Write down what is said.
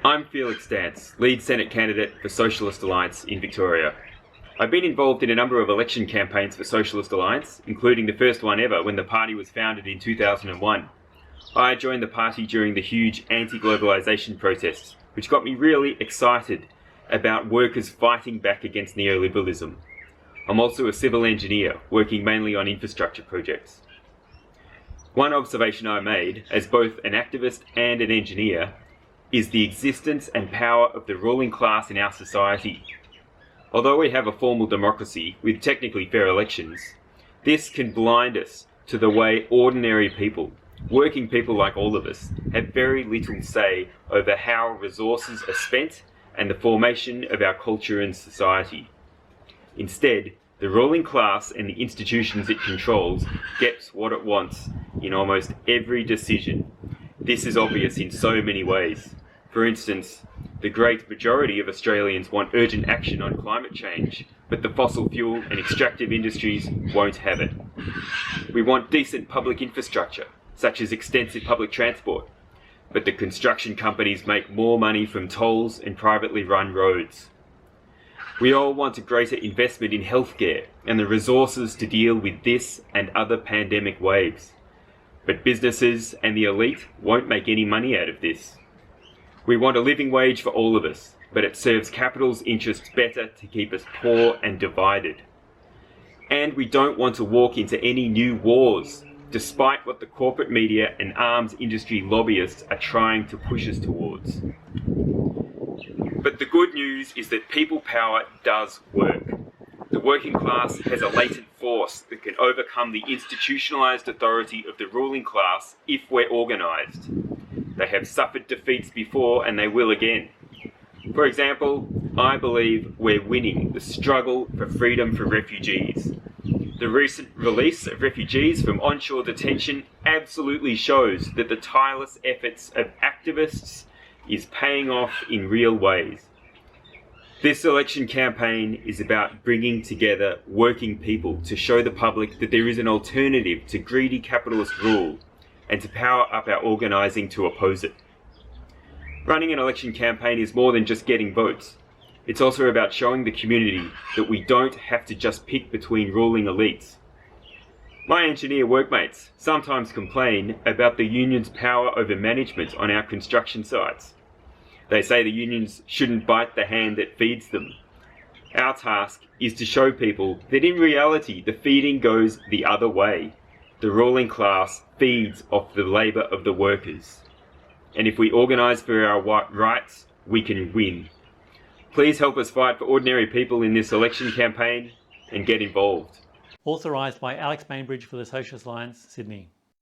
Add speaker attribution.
Speaker 1: I'm Felix Dance, lead Senate candidate for Socialist Alliance in Victoria. I've been involved in a number of election campaigns for Socialist Alliance, including the first one ever when the party was founded in 2001. I joined the party during the huge anti-globalisation protests, which got me really excited about workers fighting back against neoliberalism. I'm also a civil engineer, working mainly on infrastructure projects. One observation I made, as both an activist and an engineer, is the existence and power of the ruling class in our society. Although we have a formal democracy with technically fair elections, this can blind us to the way ordinary people, working people like all of us, have very little say over how resources are spent and the formation of our culture and society. Instead, the ruling class and the institutions it controls gets what it wants in almost every decision. This is obvious in so many ways. For instance, the great majority of Australians want urgent action on climate change, but the fossil fuel and extractive industries won't have it. We want decent public infrastructure, such as extensive public transport, but the construction companies make more money from tolls and privately run roads. We all want a greater investment in healthcare and the resources to deal with this and other pandemic waves. But businesses and the elite won't make any money out of this. We want a living wage for all of us, but it serves capital's interests better to keep us poor and divided. And we don't want to walk into any new wars, despite what the corporate media and arms industry lobbyists are trying to push us towards. But the good news is that people power does work. The working class has a latent force that can overcome the institutionalized authority of the ruling class if we're organized. They have suffered defeats before and they will again. For example, I believe we're winning the struggle for freedom for refugees. The recent release of refugees from onshore detention absolutely shows that the tireless efforts of activists is paying off in real ways. This election campaign is about bringing together working people to show the public that there is an alternative to greedy capitalist rule and to power up our organising to oppose it. Running an election campaign is more than just getting votes. It's also about showing the community that we don't have to just pick between ruling elites. My engineer workmates sometimes complain about the union's power over management on our construction sites. They say the unions shouldn't bite the hand that feeds them. Our task is to show people that in reality the feeding goes the other way. The ruling class feeds off the labour of the workers. And if we organise for our rights, we can win. Please help us fight for ordinary people in this election campaign and get involved.
Speaker 2: Authorised by Alex Bainbridge for the Socialist Alliance, Sydney.